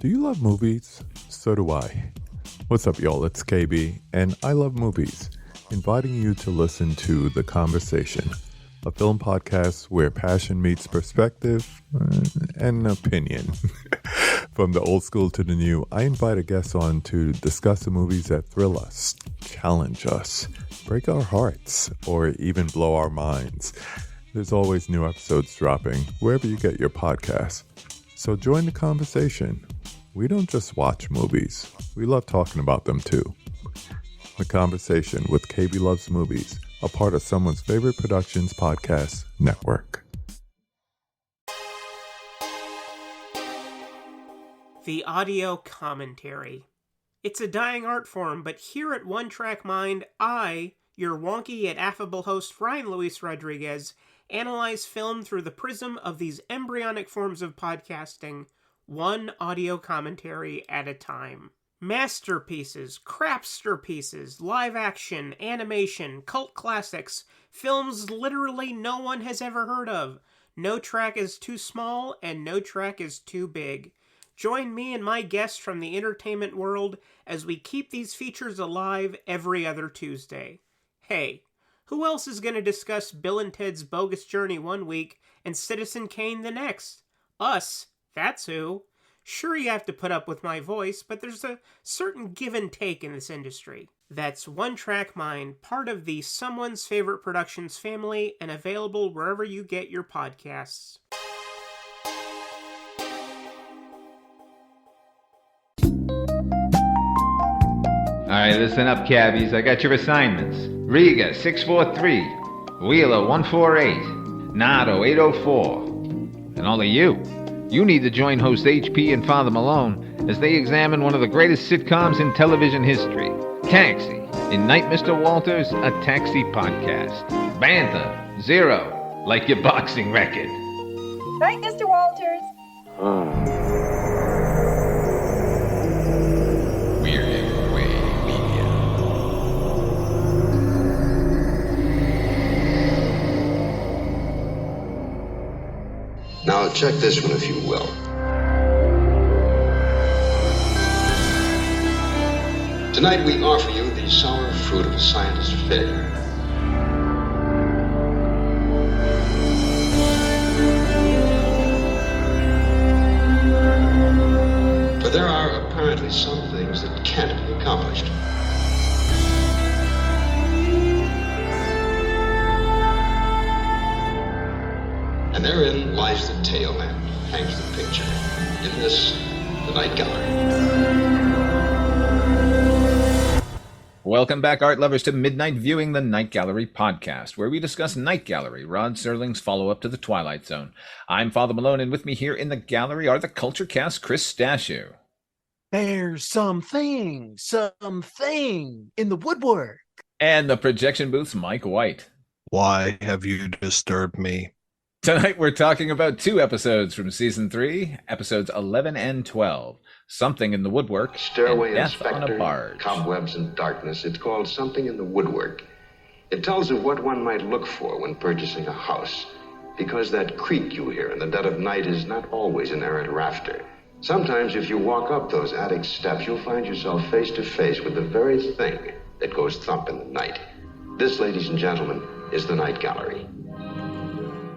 Do you love movies? So do I. What's up, y'all? It's KB, and I love movies, inviting you to listen to The Conversation, a film podcast where passion meets perspective and opinion. From the old school to the new, I invite a guest on to discuss the movies that thrill us, challenge us, break our hearts, or even blow our minds. There's always new episodes dropping wherever you get your podcasts. So join the conversation. We don't just watch movies. We love talking about them too. The Conversation with KB Loves Movies, a part of Someone's Favorite Productions podcast network. The audio commentary. It's a dying art form, but here at One Track Mind, I, your wonky yet affable host Ryan Luis Rodriguez, analyze film through the prism of these embryonic forms of podcasting, one audio commentary at a time. Masterpieces, crapster pieces, live action, animation, cult classics, films literally no one has ever heard of. No track is too small and no track is too big. Join me and my guests from the entertainment world as we keep these features alive every other Tuesday. Hey, who else is going to discuss Bill and Ted's Bogus Journey one week and Citizen Kane the next? Us. That's who. Sure, you have to put up with my voice, but there's a certain give and take in this industry. That's One Track Mind, part of the Someone's Favorite Productions family, and available wherever you get your podcasts. All right, listen up, cabbies. I got your assignments. Riga, 643. Wheeler, 148. Nado, 804. And all of you. You need to join host HP and Father Malone as they examine one of the greatest sitcoms in television history, Taxi. In Night, Mr. Walters, a Taxi podcast. Bantha, 0, like your boxing record. Night, Mr. Walters. Weird Way Media. Now check this one if you will. Tonight we offer you the sour fruit of a scientist's failure. For there are apparently some things that can't be accomplished. And therein lies the tale and hangs the picture. In this, the Night Gallery. Welcome back, art lovers, to Midnight Viewing, the Night Gallery podcast, where we discuss Night Gallery, Rod Serling's follow-up to The Twilight Zone. I'm Father Malone, and with me here in the gallery are the Culture Cast, Chris Stachiw. There's something in the woodwork. And the Projection Booth's Mike White. Why have you disturbed me? Tonight we're talking about 2 episodes from Season 3, episodes 11 and 12. Something in the Woodwork, Stairway and Death Inspector, on a Barge. Cobwebs and Darkness. It's called Something in the Woodwork. It tells of what one might look for when purchasing a house. Because that creak you hear in the dead of night is not always an errant rafter. Sometimes if you walk up those attic steps, you'll find yourself face to face with the very thing that goes thump in the night. This, ladies and gentlemen, is the Night Gallery.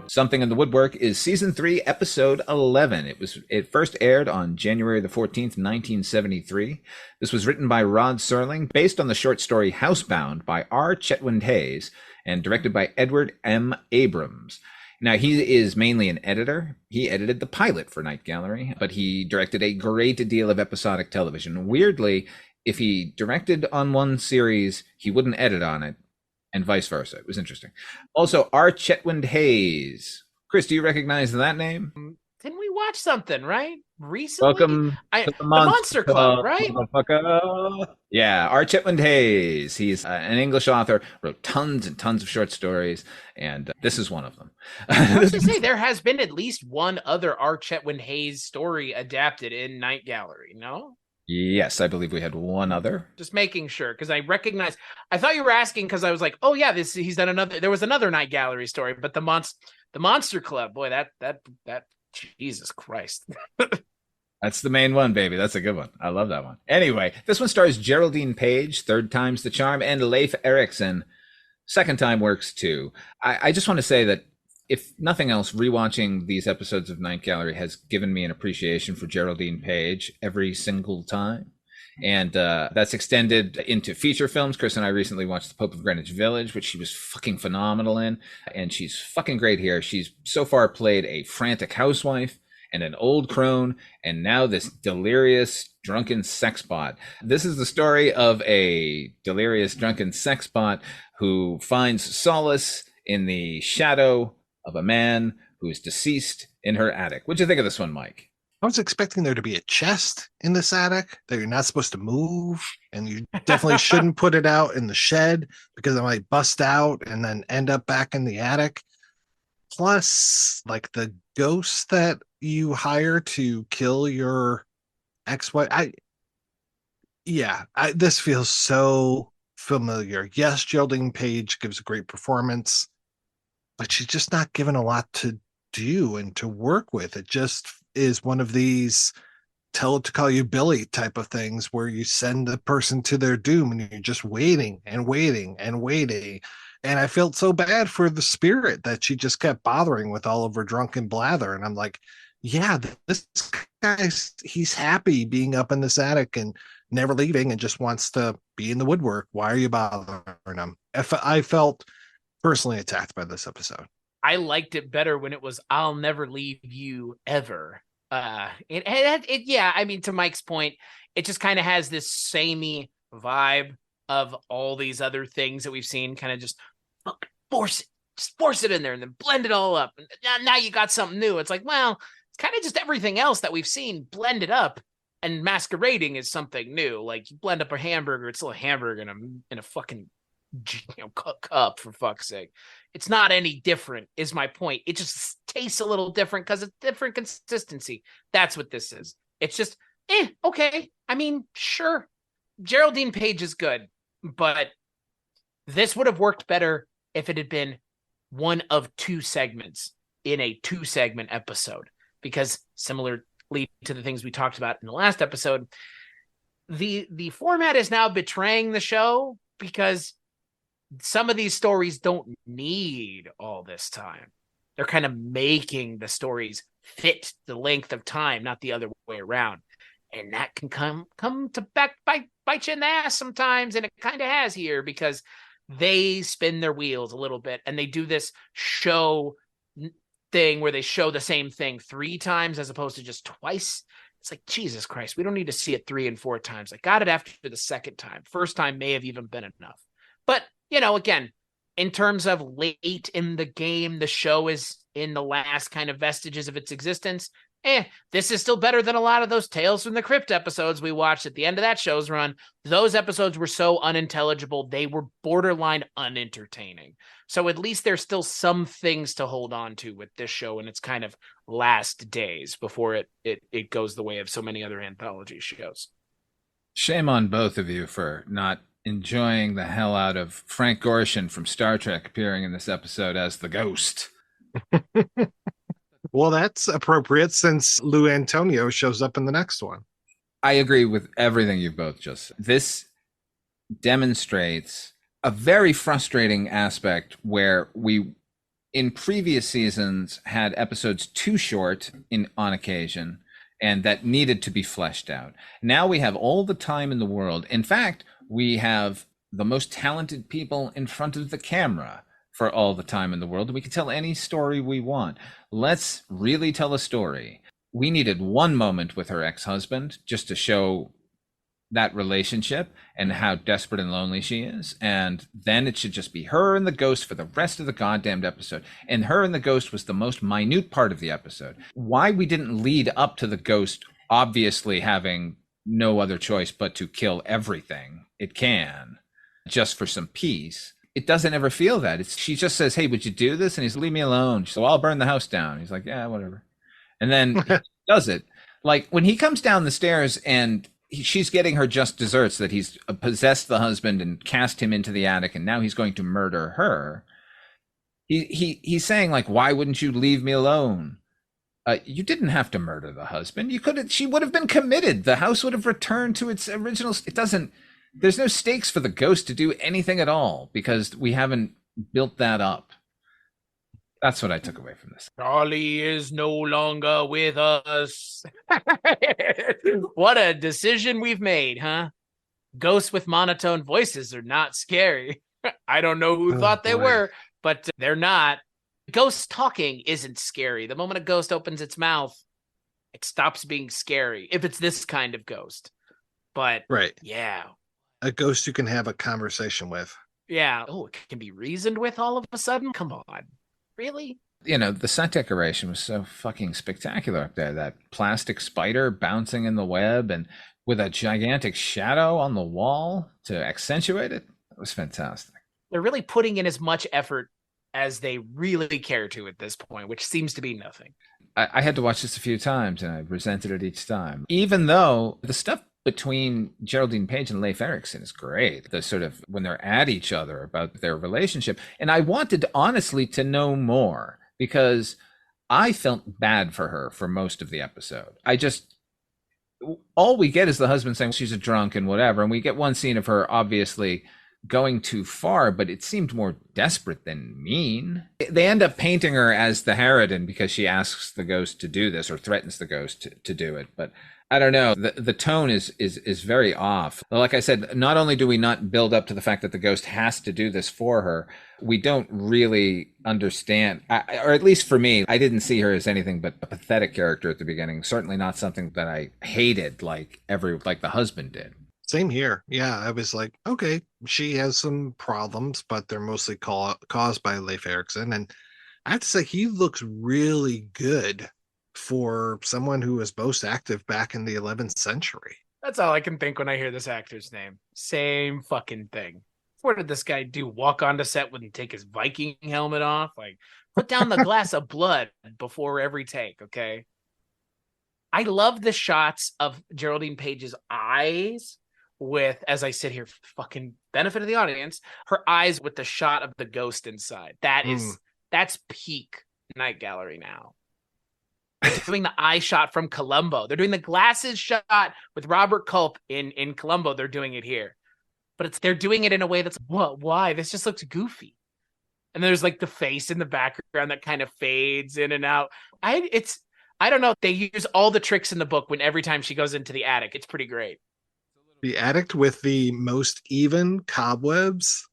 Something in the Woodwork is Season 3, Episode 11. It first aired on January the 14th, 1973. This was written by Rod Serling, based on the short story Housebound by R. Chetwynd Hayes, and directed by Edward M. Abrams. Now, he is mainly an editor. He edited the pilot for Night Gallery, but he directed a great deal of episodic television. Weirdly, if he directed on one series, he wouldn't edit on it, and vice versa. It was interesting. Also, R. Chetwynd Hayes. Chris, do you recognize that name? Didn't we watch something, right? Recently? Welcome to the Monster Club, right? Yeah, R. Chetwynd Hayes. He's an English author, wrote tons and tons of short stories, and this is one of them. I was to say, there has been at least one other R. Chetwynd Hayes story adapted in Night Gallery, no? Yes, I believe we had one other. Just making sure, because I thought you were asking because I was like, oh yeah, he's done another. There was another Night Gallery story, but the Monster Club, boy, that Jesus Christ. That's the main one, baby. That's a good one. I love that one. Anyway, this one stars Geraldine Page, third time's the charm, and Leif Erikson, second time works too. I just want to say that if nothing else, rewatching these episodes of Night Gallery has given me an appreciation for Geraldine Page every single time. And that's extended into feature films. Chris and I recently watched The Pope of Greenwich Village, which she was fucking phenomenal in. And she's fucking great here. She's so far played a frantic housewife and an old crone, and now this delirious drunken sex bot. This is the story of a delirious drunken sex bot who finds solace in the shadow of a man who is deceased in her attic. What'd you think of this one, Mike? I was expecting there to be a chest in this attic that you're not supposed to move, and you definitely shouldn't put it out in the shed because it might bust out and then end up back in the attic. Plus, like the ghost that you hire to kill your ex-wife. This feels so familiar. Yes, Geraldine Page gives a great performance, but she's just not given a lot to do and to work with. It just is one of these tell it to call you Billy type of things where you send the person to their doom and you're just waiting and waiting and waiting. And I felt so bad for the spirit that she just kept bothering with all of her drunken blather. And I'm like, yeah, this guy's, he's happy being up in this attic and never leaving and just wants to be in the woodwork. Why are you bothering him? I felt personally attacked by this episode. I liked it better when it was "I'll never leave you ever." I mean, to Mike's point, it just kind of has this samey vibe of all these other things that we've seen. Kind of just force it in there and then blend it all up. And now you got something new. It's like, well, it's kind of just everything else that we've seen blended up and masquerading as something new. Like you blend up a hamburger, it's still a hamburger in a fucking cup, for fuck's sake. It's not any different, is my point. It just tastes a little different because it's different consistency. That's what this is. It's just, okay. I mean, sure. Geraldine Page is good, but this would have worked better if it had been one of two segments in a 2-segment episode. Because similarly to the things we talked about in the last episode, the format is now betraying the show because some of these stories don't need all this time. They're kind of making the stories fit the length of time, not the other way around. And that can come to bite you in the ass sometimes. And it kind of has here because they spin their wheels a little bit and they do this show thing where they show the same thing 3 times as opposed to just twice. It's like, Jesus Christ, we don't need to see it 3 and 4 times. I got it after the second time. First time may have even been enough. But, again, in terms of late in the game, the show is in the last kind of vestiges of its existence. This is still better than a lot of those Tales from the Crypt episodes we watched at the end of that show's run. Those episodes were so unintelligible, they were borderline unentertaining. So at least there's still some things to hold on to with this show in its kind of last days before it goes the way of so many other anthology shows. Shame on both of you for not enjoying the hell out of Frank Gorshin from Star Trek appearing in this episode as the ghost. Well, that's appropriate since Lou Antonio shows up in the next one. I agree with everything you've both just said. This demonstrates a very frustrating aspect where we, in previous seasons, had episodes too short on occasion and that needed to be fleshed out. Now we have all the time in the world. In fact, we have the most talented people in front of the camera for all the time in the world. We can tell any story we want. Let's really tell a story. We needed one moment with her ex-husband just to show that relationship and how desperate and lonely she is. And then it should just be her and the ghost for the rest of the goddamned episode. And her and the ghost was the most minute part of the episode. Why we didn't lead up to the ghost obviously having no other choice but to kill everything it can just for some peace. It doesn't ever feel that. She just says, hey, would you do this? And he's, leave me alone. She's, so I'll burn the house down. He's like, yeah, whatever. And then he does it. Like when he comes down the stairs and she's getting her just desserts that he's possessed the husband and cast him into the attic and now he's going to murder her. He's saying like, why wouldn't you leave me alone? You didn't have to murder the husband. You could have. She would have been committed. The house would have returned to its original. It doesn't. There's no stakes for the ghost to do anything at all because we haven't built that up. That's what I took away from this. Charlie is no longer with us. What a decision we've made, huh? Ghosts with monotone voices are not scary. I don't know who thought they were, but they're not. Ghost talking isn't scary. The moment a ghost opens its mouth, it stops being scary, if it's this kind of ghost. But, yeah. A ghost you can have a conversation with. Yeah. Oh, it can be reasoned with all of a sudden? Come on. Really? You know, the set decoration was so fucking spectacular up there. That plastic spider bouncing in the web and with a gigantic shadow on the wall to accentuate it. It was fantastic. They're really putting in as much effort as they really care to at this point, which seems to be nothing. I had to watch this a few times and I resented it each time. Even though the stuff between Geraldine Page and Leif Erikson is great. The sort of when they're at each other about their relationship. And I wanted honestly to know more because I felt bad for her for most of the episode. All we get is the husband saying she's a drunk and whatever. And we get one scene of her obviously going too far, but it seemed more desperate than mean. They end up painting her as the harridan because she asks the ghost to do this or threatens the ghost to do it. But I don't know. The tone is very off. Like I said, not only do we not build up to the fact that the ghost has to do this for her, we don't really understand, or at least for me, I didn't see her as anything but a pathetic character at the beginning. Certainly not something that I hated like the husband did. Same here. Yeah, I was like, okay, she has some problems, but they're mostly caused by Leif Erikson. And I have to say, he looks really good for someone who was most active back in the 11th century. That's all I can think when I hear this actor's name. Same fucking thing. What did this guy do? Walk onto set and take his Viking helmet off? Like, put down the glass of blood before every take, okay? I love the shots of Geraldine Page's eyes with, as I sit here, fucking benefit of the audience, her eyes with the shot of the ghost inside. That's peak Night Gallery now. They're doing the eye shot from Columbo. They're doing the glasses shot with Robert Culp in Columbo. They're doing it here. But they're doing it in a way that's, what? Why? This just looks goofy. And there's like the face in the background that kind of fades in and out. I don't know. They use all the tricks in the book when every time she goes into the attic. It's pretty great. The attic with the most even cobwebs.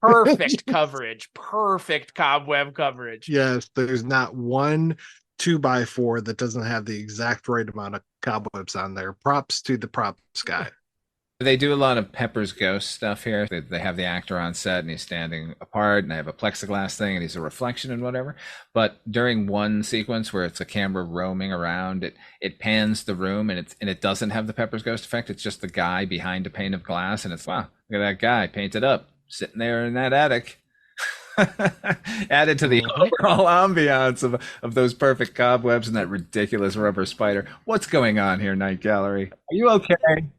Perfect coverage. Perfect cobweb coverage. Yes, there's not one 2x4 that doesn't have the exact right amount of cobwebs on there. Props to the props guy. They do a lot of Pepper's Ghost stuff here. They have the actor on set and he's standing apart and they have a plexiglass thing and he's a reflection and whatever. But during one sequence where it's a camera roaming around, it pans the room and it doesn't have the Pepper's Ghost effect. It's just the guy behind a pane of glass and it's, wow, look at that guy painted up sitting there in that attic. Added to the overall ambiance of those perfect cobwebs and that ridiculous rubber spider. What's going on here, Night Gallery? Are you okay?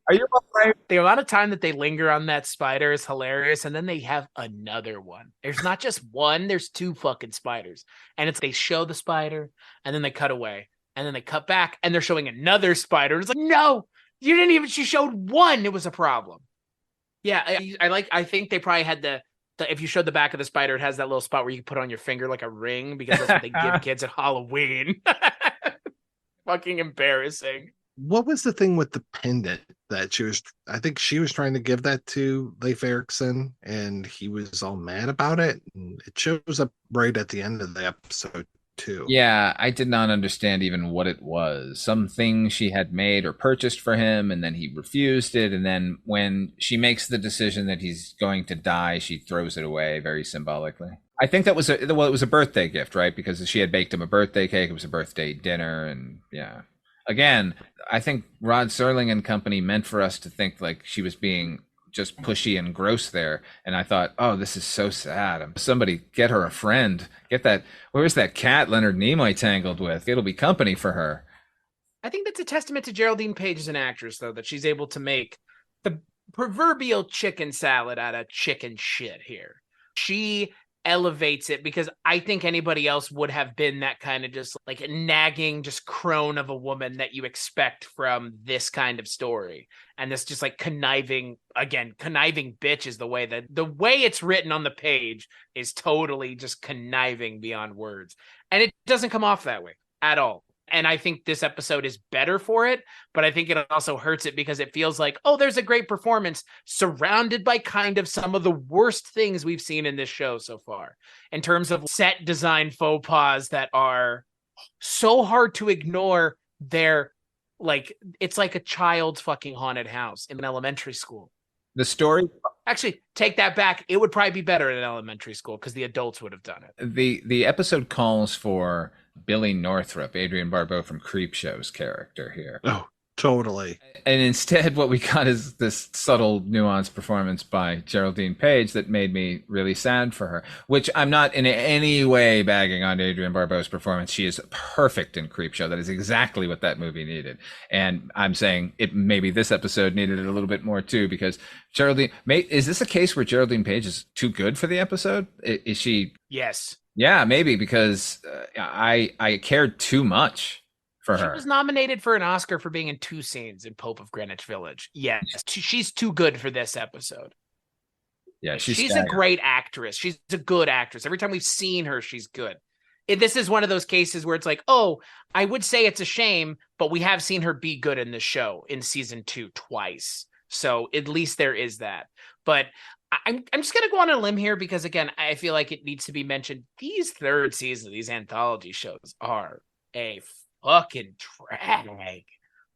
Are you all right? The amount of time that they linger on that spider is hilarious, and then they have another one. There's not just one, there's two fucking spiders. And they show the spider, and then they cut away, and then they cut back, and they're showing another spider. It's like, no, she showed one, it was a problem. Yeah, I think they probably had if you showed the back of the spider, it has that little spot where you can put on your finger like a ring because that's what they give kids at Halloween. Fucking embarrassing. What was the thing with the pendant that I think she was trying to give that to Leif Erikson and he was all mad about it. And it shows up right at the end of the episode too. Yeah, I did not understand even what it was. Something she had made or purchased for him and then he refused it. And then when she makes the decision that he's going to die, she throws it away very symbolically. I think that was it was a birthday gift, right? Because she had baked him a birthday cake. It was a birthday dinner. And yeah, again, I think Rod Serling and company meant for us to think like she was being just pushy and gross there. And I thought, oh, this is so sad. Somebody get her a friend. Get that. Where's that cat Leonard Nimoy tangled with? It'll be company for her. I think that's a testament to Geraldine Page as an actress, though, that she's able to make the proverbial chicken salad out of chicken shit here. She elevates it, because I think anybody else would have been that kind of just like a nagging, just crone of a woman that you expect from this kind of story. And this just like conniving bitch is the way it's written on the page is totally just conniving beyond words. And it doesn't come off that way at all. And I think this episode is better for it, but I think it also hurts it because it feels like, oh, there's a great performance surrounded by kind of some of the worst things we've seen in this show so far in terms of set design faux pas that are so hard to ignore. They're like, it's like a child's fucking haunted house in elementary school. The story... Actually, take that back. It would probably be better in elementary school because the adults would have done it. The episode calls for Billy Northrup, Adrienne Barbeau from Creepshow's character here. Oh, totally. And instead, what we got is this subtle, nuanced performance by Geraldine Page that made me really sad for her, which I'm not in any way bagging on Adrienne Barbeau's performance. She is perfect in Creepshow. That is exactly what that movie needed. And I'm saying maybe this episode needed it a little bit more too, because Geraldine, is this a case where Geraldine Page is too good for the episode? Is she? Yes. Yeah, maybe, because I cared too much for her. She was nominated for an Oscar for being in 2 scenes in Pope of Greenwich Village. Yes, she's too good for this episode. Yeah, she's a great actress. She's a good actress. Every time we've seen her, she's good. This is one of those cases where it's like, oh, I would say it's a shame, but we have seen her be good in the show in season 2 twice. So at least there is that. But I'm just going to go on a limb here because, again, I feel like it needs to be mentioned. These third seasons, these anthology shows are a fucking drag.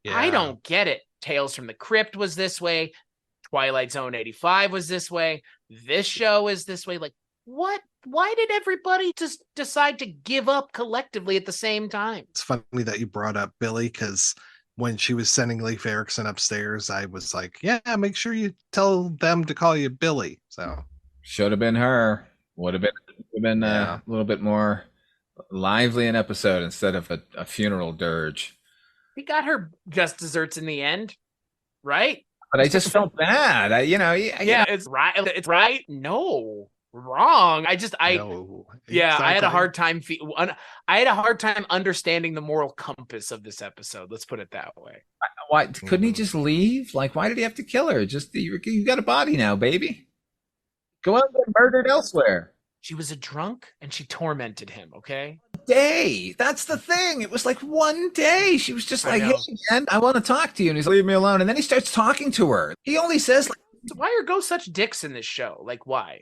Yeah. I don't get it. Tales from the Crypt was this way. Twilight Zone 85 was this way. This show is this way. Like, what? Why did everybody just decide to give up collectively at the same time? It's funny that you brought up Billy, because when she was sending Leif Erikson upstairs, I was like, yeah, make sure you tell them to call you Billy. So should have been her. Would have been a little bit more lively an episode instead of a funeral dirge. We got her just desserts in the end, right? But I just felt bad. It's right. It's right. No, wrong. No, exactly. I had a hard time. I had a hard time understanding the moral compass of this episode. Let's put it that way. Why couldn't he just leave? Like, why did he have to kill her? Just you got a body now, baby. Go out and get murdered elsewhere. She was a drunk and she tormented him. Okay. Day. That's the thing. It was like one day. She was just like, hey, man, I want to talk to you. And he's like, leave me alone. And then he starts talking to her. He only says, like, why are ghosts such dicks in this show? Like, why?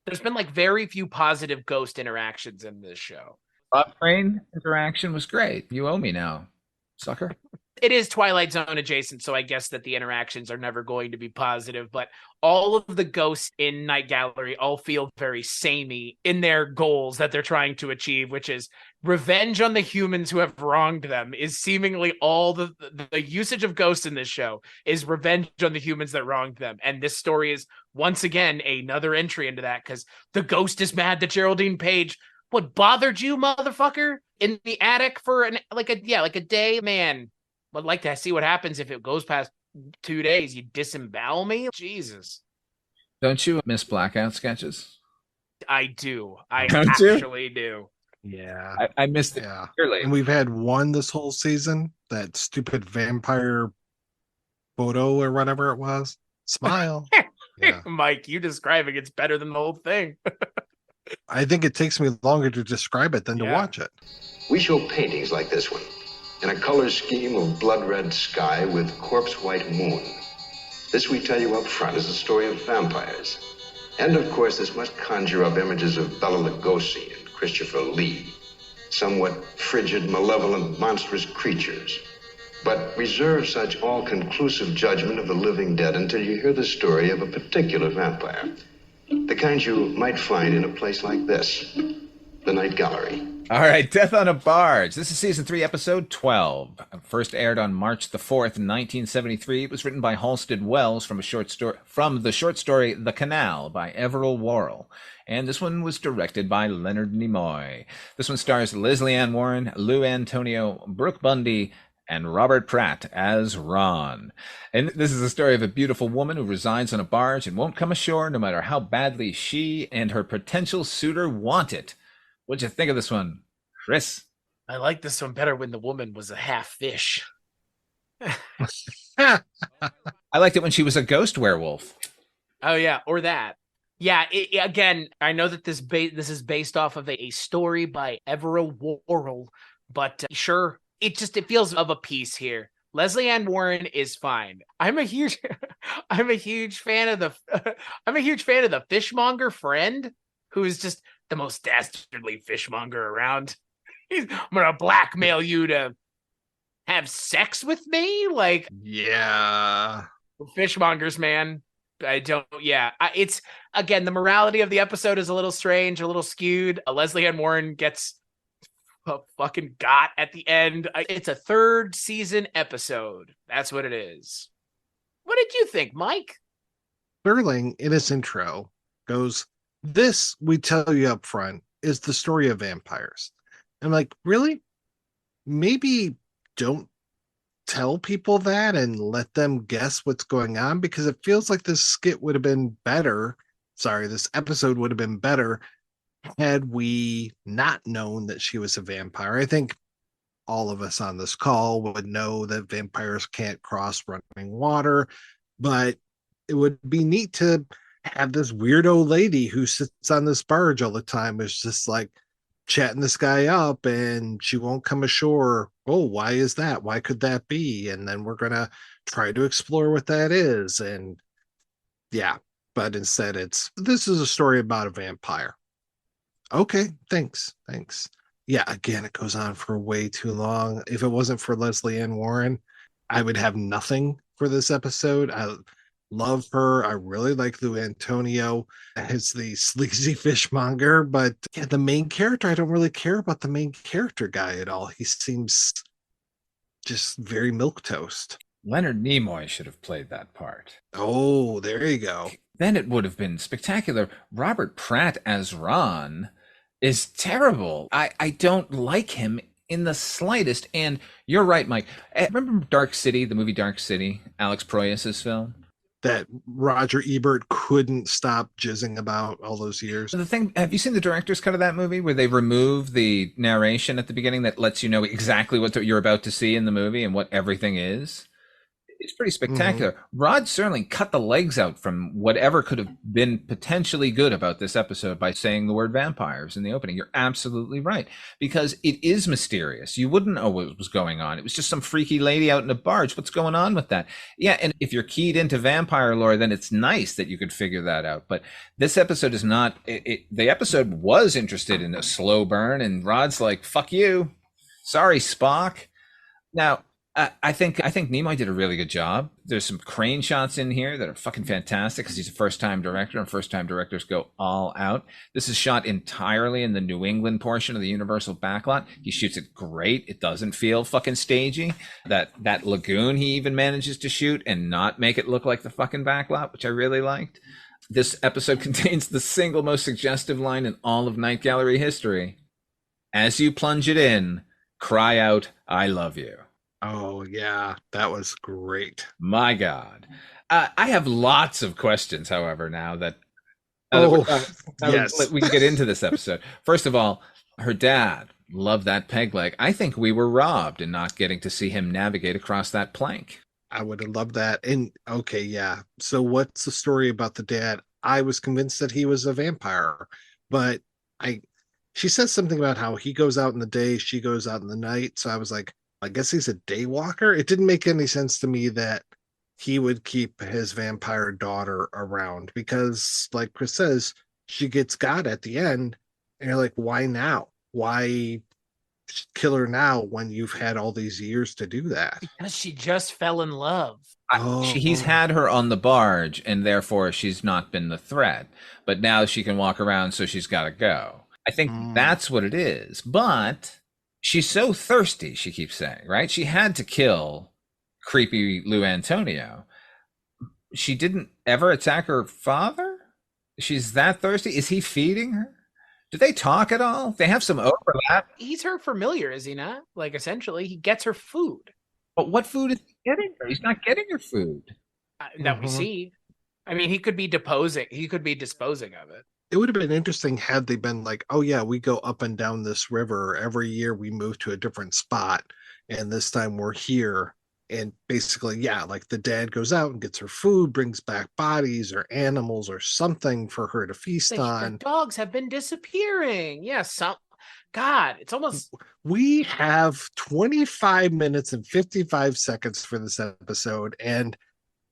There's been like very few positive ghost interactions in this show. Bob Crane interaction was great. You owe me now, sucker. It is Twilight Zone adjacent, so I guess that the interactions are never going to be positive, but all of the ghosts in Night Gallery all feel very samey in their goals that they're trying to achieve, which is revenge on the humans who have wronged them. Is seemingly all the usage of ghosts in this show is revenge on the humans that wronged them. And this story is once again another entry into that, because the ghost is mad that Geraldine Page, what bothered you, motherfucker, in the attic for a day, man. I'd like to see what happens if it goes past 2 days. You disembowel me? Jesus. Don't you miss Blackout sketches? I do. I actually do. Yeah. I missed it. Yeah. Clearly. And we've had one this whole season, that stupid vampire photo or whatever it was. Smile. Yeah. Mike, you describing it's better than the whole thing. I think it takes me longer to describe it than to watch it. We show paintings like this one, in a color scheme of blood-red sky with corpse-white moon. This, we tell you up front, is a story of vampires. And, of course, this must conjure up images of Bela Lugosi and Christopher Lee, somewhat frigid, malevolent, monstrous creatures. But reserve such all-conclusive judgment of the living dead until you hear the story of a particular vampire. The kind you might find in a place like this, the Night Gallery. All right, Death on a Barge. This is season 3, episode 12. First aired on March the 4th, 1973. It was written by Halstead Wells from the short story The Canal by Everett Worrell. And this one was directed by Leonard Nimoy. This one stars Lesley Ann Warren, Lou Antonio, Brooke Bundy, and Robert Pratt as Ron. And this is the story of a beautiful woman who resides on a barge and won't come ashore no matter how badly she and her potential suitor want it. What'd you think of this one, Chris? I like this one better when the woman was a half fish. I liked it when she was a ghost werewolf. Oh yeah, or that. Yeah, again, I know that this is based off of a story by Everett Worrell, but sure, it feels of a piece here. Lesley Ann Warren is fine. I'm a huge fan of the fishmonger friend, who is just the most dastardly fishmonger around. I'm gonna blackmail you to have sex with me, like, yeah, fishmongers, man. It's, again, the morality of the episode is a little strange, a little skewed. Lesley Ann Warren gets fucking got at the end. It's a 3rd season episode. That's what it is. What did you think, Mike? Sterling, in his intro, goes, "This, we tell you up front, is the story of vampires." I'm like, really? Maybe don't tell people that and let them guess what's going on, because it feels like this episode would have been better had we not known that she was a vampire. I think all of us on this call would know that vampires can't cross running water, but it would be neat to have this weirdo lady who sits on this barge all the time is just like chatting this guy up, and she won't come ashore. Oh, why is that? Why could that be? And then we're gonna try to explore what that is. And yeah, but instead this is a story about a vampire. Okay, thanks. Yeah, again, it goes on for way too long. If it wasn't for Lesley Ann Warren, I would have nothing for this episode. I love her. I really like Lou Antonio as the sleazy fishmonger, but yeah, the main character, I don't really care about the main character guy at all. He seems just very milquetoast. Leonard Nimoy should have played that part. Oh, there you go. Then it would have been spectacular. Robert Pratt as Ron is terrible. I don't like him in the slightest. And you're right, Mike. Remember Dark City, the movie Dark City, Alex Proyas's film? That Roger Ebert couldn't stop jizzing about all those years. The thing, have you seen the director's cut of that movie where they remove the narration at the beginning that lets you know exactly what you're about to see in the movie and what everything is? It's pretty spectacular. Mm-hmm. Rod Serling cut the legs out from whatever could have been potentially good about this episode by saying the word vampires in the opening. You're absolutely right, because it is mysterious. You wouldn't know what was going on. It was just some freaky lady out in a barge. What's going on with that? Yeah, and if you're keyed into vampire lore, then it's nice that you could figure that out. But this episode is not. The episode was interested in a slow burn, and Rod's like, "Fuck you, sorry, Spock." Now, I think Nimoy did a really good job. There's some crane shots in here that are fucking fantastic because he's a first-time director, and first-time directors go all out. This is shot entirely in the New England portion of the Universal backlot. He shoots it great. It doesn't feel fucking stagey. That lagoon he even manages to shoot and not make it look like the fucking backlot, which I really liked. This episode contains the single most suggestive line in all of Night Gallery history. As you plunge it in, cry out, "I love you." Oh, yeah, that was great. My God. I have lots of questions, however, now that yes. we can get into this episode. First of all, her dad loved that peg leg. I think we were robbed in not getting to see him navigate across that plank. I would have loved that. And okay, yeah. So what's the story about the dad? I was convinced that he was a vampire, but she says something about how he goes out in the day, she goes out in the night. So I was like, I guess he's a day walker. It didn't make any sense to me that he would keep his vampire daughter around because, like Chris says, she gets got at the end. And you're like, why now? Why kill her now when you've had all these years to do that? Because she just fell in love. He's had her on the barge, and therefore she's not been the threat. But now she can walk around, so she's got to go. I think that's what it is. But she's so thirsty, she keeps saying, right? She had to kill creepy Lou Antonio. She didn't ever attack her father? She's that thirsty? Is he feeding her? Do they talk at all? They have some overlap. He's her familiar, is he not? Like, essentially, he gets her food. But what food is he getting her? He's not getting her food. That we see. I mean, he could be disposing of it. It would have been interesting had they been like, oh yeah, we go up and down this river every year, we move to a different spot, and this time we're here. And basically, yeah, like the dad goes out and gets her food, brings back bodies or animals or something for her to feast on. The dogs have been disappearing. Yeah, God, it's almost. We have 25 minutes and 55 seconds for this episode, and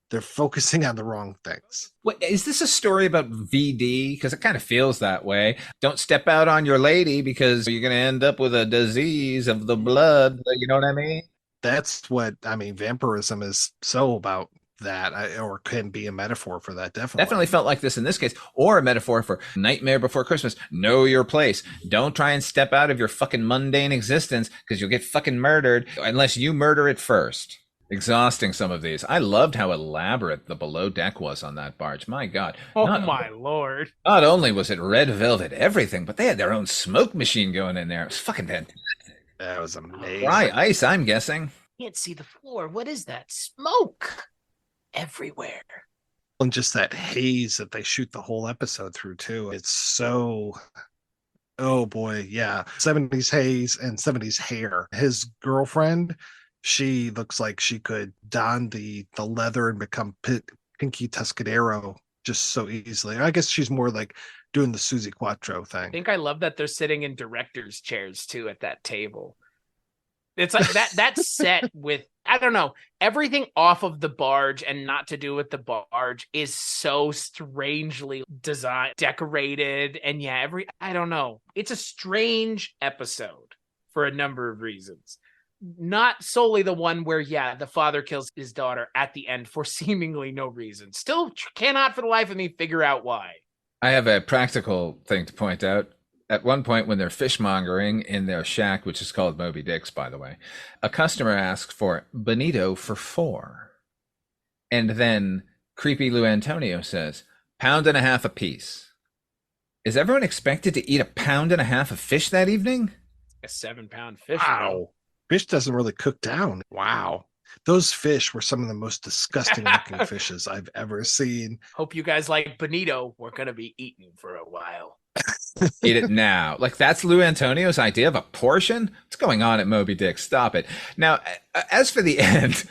they're focusing on the wrong things. What, is this a story about VD? Because it kind of feels that way. Don't step out on your lady because you're going to end up with a disease of the blood. You know what I mean? That's what, I mean, vampirism is so about that, or can be a metaphor for that, definitely. Definitely felt like this in this case, or a metaphor for Nightmare Before Christmas. Know your place. Don't try and step out of your fucking mundane existence because you'll get fucking murdered unless you murder it first. Exhausting, some of these. I loved how elaborate the below deck was on that barge. My God. Oh, my Lord. Not only was it red velvet everything, but they had their own smoke machine going in there. It was fucking fantastic. That was amazing. Dry ice, I'm guessing. Can't see the floor. What is that? Smoke everywhere. And just that haze that they shoot the whole episode through, too. It's so... Oh, boy, yeah. 70s haze and 70s hair. His girlfriend... She looks like she could don the leather and become Pinky Tuscadero just so easily. I guess she's more like doing the Susie Quattro thing. I think I love that they're sitting in director's chairs too at that table. It's like that's set with, I don't know, everything off of the barge and not to do with the barge is so strangely designed, decorated, and yeah, I don't know. It's a strange episode for a number of reasons. Not solely the one where, yeah, the father kills his daughter at the end for seemingly no reason. Still cannot for the life of me figure out why. I have a practical thing to point out. At one point when they're fishmongering in their shack, which is called Moby Dick's, by the way, a customer asks for bonito for 4. And then creepy Lou Antonio says, £1.50 a piece. Is everyone expected to eat £1.50 of fish that evening? A 7-pound fish. Wow. Fish doesn't really cook down. Wow. Those fish were some of the most disgusting looking fishes I've ever seen. Hope you guys like bonito. We're going to be eating for a while. Eat it now. Like, that's Lou Antonio's idea of a portion? What's going on at Moby Dick? Stop it. Now, as for the end,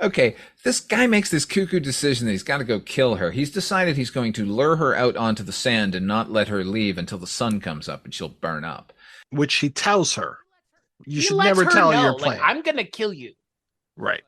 okay, this guy makes this cuckoo decision that he's got to go kill her. He's decided he's going to lure her out onto the sand and not let her leave until the sun comes up and she'll burn up. Which he tells her. You should never tell your plan. Like, I'm going to kill you. Right.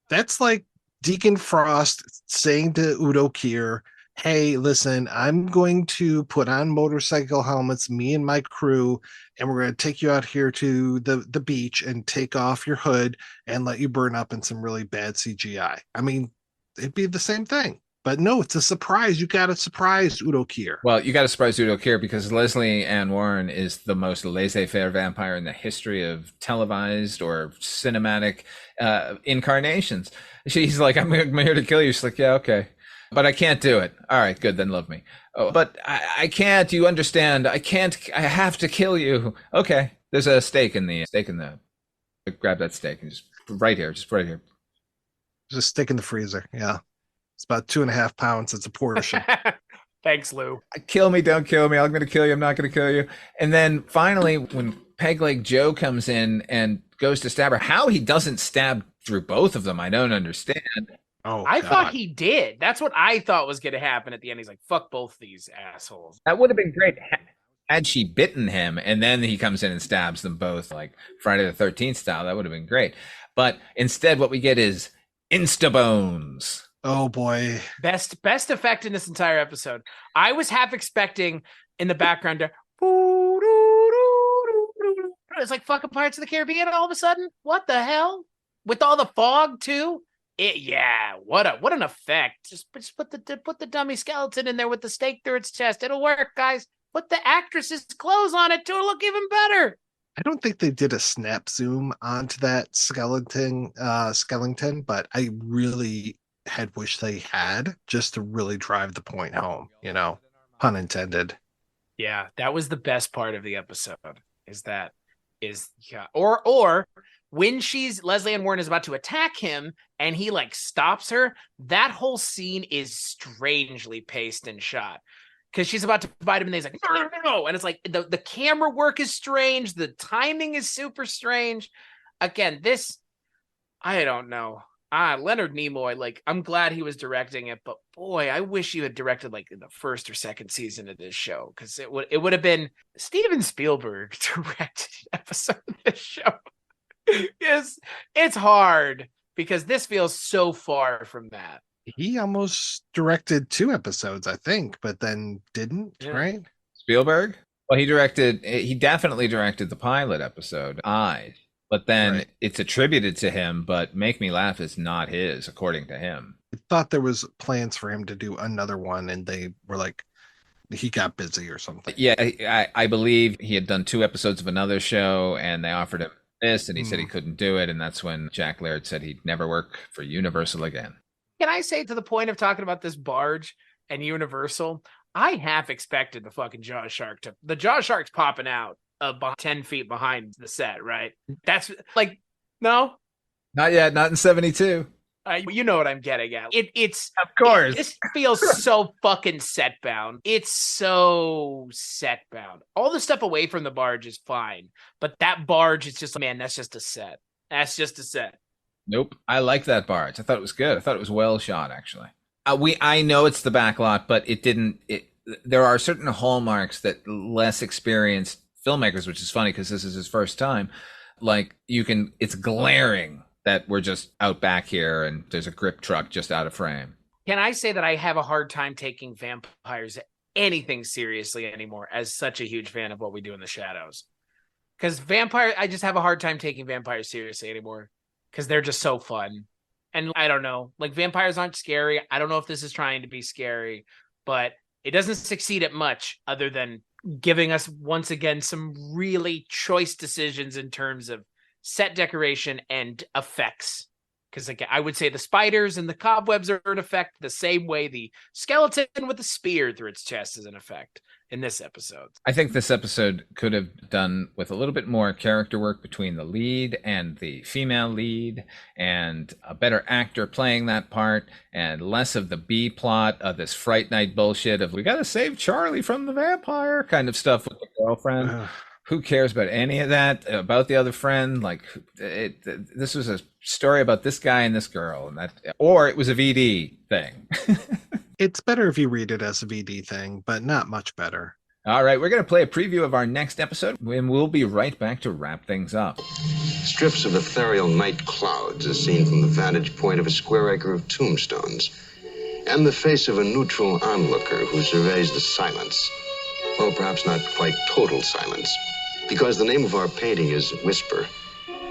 That's like Deacon Frost saying to Udo Kier, hey, listen, I'm going to put on motorcycle helmets, me and my crew, and we're going to take you out here to the beach and take off your hood and let you burn up in some really bad CGI. I mean, it'd be the same thing. But no, it's a surprise. You got to surprise Udo Kier. Well, you got to surprise Udo Kier because Lesley Ann Warren is the most laissez-faire vampire in the history of televised or cinematic incarnations. She's like, I'm here to kill you. She's like, yeah, okay. But I can't do it. All right, good, then love me. Oh, but I can't, you understand. I have to kill you. Okay, there's a steak in the grab that steak and just right here. There's a steak in the freezer, yeah. It's about 2.5 pounds. It's a portion. Thanks, Lou. Kill me, don't kill me. I'm going to kill you. I'm not going to kill you. And then finally, when Peg Leg Joe comes in and goes to stab her, how he doesn't stab through both of them, I don't understand. Oh, I thought he did. That's what I thought was going to happen at the end. He's like, fuck both these assholes. That would have been great had she bitten him and then he comes in and stabs them both like Friday the 13th style. That would have been great. But instead, what we get is Instabones. Oh boy. Best effect in this entire episode. I was half expecting in the background to it's like fucking Pirates of the Caribbean all of a sudden. What the hell? With all the fog too? What an effect. Just put the dummy skeleton in there with the stake through its chest. It'll work, guys. Put the actress's clothes on it too. It'll look even better. I don't think they did a snap zoom onto that skeleton, but I really had wished they had, just to really drive the point home, pun intended. Yeah, that was the best part of the episode. Or when Lesley Ann Warren is about to attack him and he like stops her, that whole scene is strangely paced and shot. Because she's about to fight him and he's like, no. And it's like the camera work is strange. The timing is super strange. Again, I don't know. Leonard Nimoy, like, I'm glad he was directing it, but boy, I wish he had directed like in the first or second season of this show, because it would have been Steven Spielberg directed an episode of this show. Yes, it's hard because this feels so far from that. He almost directed 2 episodes, I think, but then didn't, right? Spielberg? Well, he definitely directed the pilot episode, but then it's attributed to him, but Make Me Laugh is not his, according to him. I thought there was plans for him to do another one, and they were like, he got busy or something. Yeah, I believe he had done 2 episodes of another show, and they offered him this, and he said he couldn't do it, and that's when Jack Laird said he'd never work for Universal again. Can I say, to the point of talking about this Barge and Universal, I half expected the fucking Jaws shark the Jaws shark's popping out 10 feet behind the set, right? That's like, no, not yet, not in 72. You know what I'm getting at. It's of course. This feels so fucking set bound. It's so set bound. All the stuff away from the Barge is fine, but that Barge is just, man, that's just a set. That's just a set. Nope. I like that Barge. I thought it was good. I thought it was well shot, actually. I know it's the backlot, but there are certain hallmarks that less experienced filmmakers, which is funny because this is his first time, like it's glaring that we're just out back here and there's a grip truck just out of frame. Can I say that I have a hard time taking vampires anything seriously anymore, as such a huge fan of What We Do in the Shadows? Because I just have a hard time taking vampires seriously anymore. Because they're just so fun. And I don't know, like, vampires aren't scary. I don't know if this is trying to be scary, but it doesn't succeed at much other than giving us, once again, some really choice decisions in terms of set decoration and effects. Because, like, I would say the spiders and the cobwebs are an effect the same way the skeleton with the spear through its chest is an effect in this episode. I think this episode could have done with a little bit more character work between the lead and the female lead, and a better actor playing that part, and less of the B plot of this Fright Night bullshit of we gotta save Charlie from the vampire kind of stuff with the girlfriend. Who cares about any of that, about the other friend? Like, this was a story about this guy and this girl, or it was a VD thing. It's better if you read it as a VD thing, but not much better. All right, we're going to play a preview of our next episode, and we'll be right back to wrap things up. Strips of ethereal night clouds as seen from the vantage point of a square acre of tombstones, and the face of a neutral onlooker who surveys the silence. Well, perhaps not quite total silence, because the name of our painting is Whisper,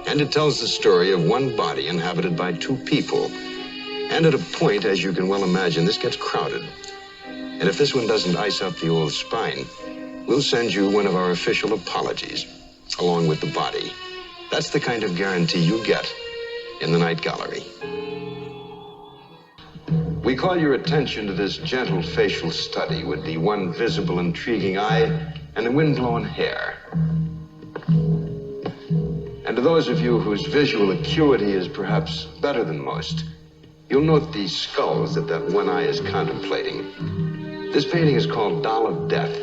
and it tells the story of one body inhabited by 2 people. And at a point, as you can well imagine, this gets crowded. And if this one doesn't ice up the old spine, we'll send you one of our official apologies, along with the body. That's the kind of guarantee you get in the Night Gallery. We call your attention to this gentle facial study with the one visible intriguing eye and the wind-blown hair. And to those of you whose visual acuity is perhaps better than most, you'll note the skulls that one eye is contemplating. This painting is called Doll of Death,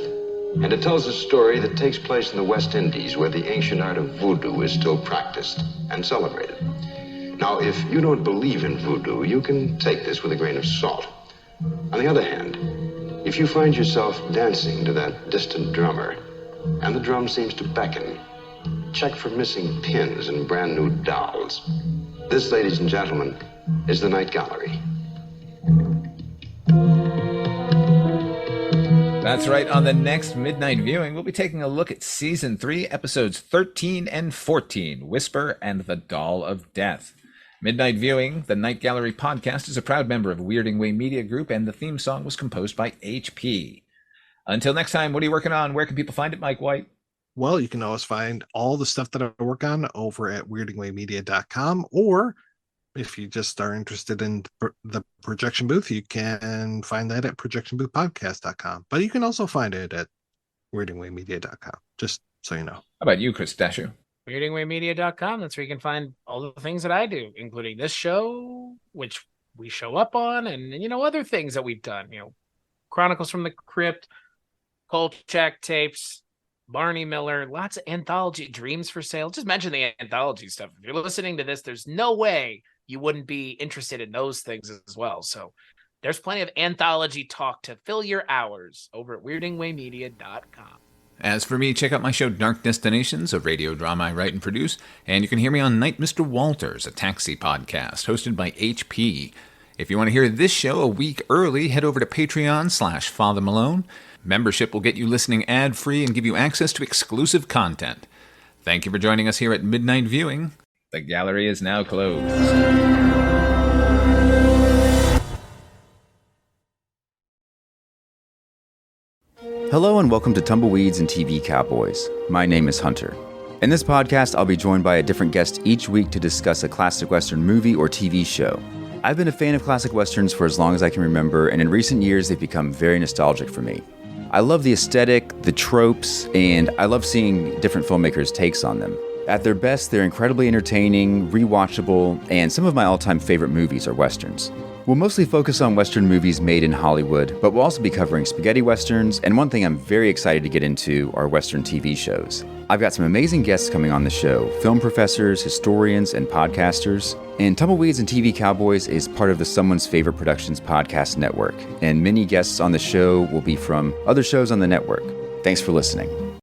and it tells a story that takes place in the West Indies, where the ancient art of voodoo is still practiced and celebrated. Now, if you don't believe in voodoo, you can take this with a grain of salt. On the other hand, if you find yourself dancing to that distant drummer, and the drum seems to beckon, check for missing pins and brand new dolls. This, ladies and gentlemen, is the Night Gallery. That's right. On the next midnight viewing, we'll be taking a look at Season 3, Episodes 13 and 14, Whisper and the Doll of Death. Midnight Viewing, the Night Gallery podcast, is a proud member of Weirding Way Media Group, and the theme song was composed by HP. Until next time, what are you working on? Where can people find it, Mike White? Well, you can always find all the stuff that I work on over at weirdingwaymedia.com, or if you just are interested in the projection booth, you can find that at projectionboothpodcast.com. But you can also find it at weirdingwaymedia.com, just so you know. How about you, Chris Stachiw? weirdingwaymedia.com. That's where you can find all the things that I do, including this show, which we show up on, and other things that we've done. Chronicles from the Crypt, Kolchak tapes, Barney Miller, lots of anthology, Dreams for Sale. Just mention the anthology stuff. If you're listening to this, there's no way you wouldn't be interested in those things as well. So there's plenty of anthology talk to fill your hours over at weirdingwaymedia.com. As for me, check out my show Dark Destinations, a radio drama I write and produce, and you can hear me on Night Mr. Walters, a taxi podcast hosted by HP. If you want to hear this show a week early, head over to Patreon/Father Malone. Membership will get you listening ad-free and give you access to exclusive content. Thank you for joining us here at Midnight Viewing. The gallery is now closed. Hello and welcome to Tumbleweeds and TV Cowboys. My name is Hunter. In this podcast, I'll be joined by a different guest each week to discuss a classic Western movie or TV show. I've been a fan of classic Westerns for as long as I can remember, and in recent years, they've become very nostalgic for me. I love the aesthetic, the tropes, and I love seeing different filmmakers' takes on them. At their best, they're incredibly entertaining, rewatchable, and some of my all-time favorite movies are Westerns. We'll mostly focus on Western movies made in Hollywood, but we'll also be covering spaghetti Westerns, and one thing I'm very excited to get into are Western TV shows. I've got some amazing guests coming on the show, film professors, historians, and podcasters. And Tumbleweeds and TV Cowboys is part of the Someone's Favorite Productions podcast network, and many guests on the show will be from other shows on the network. Thanks for listening.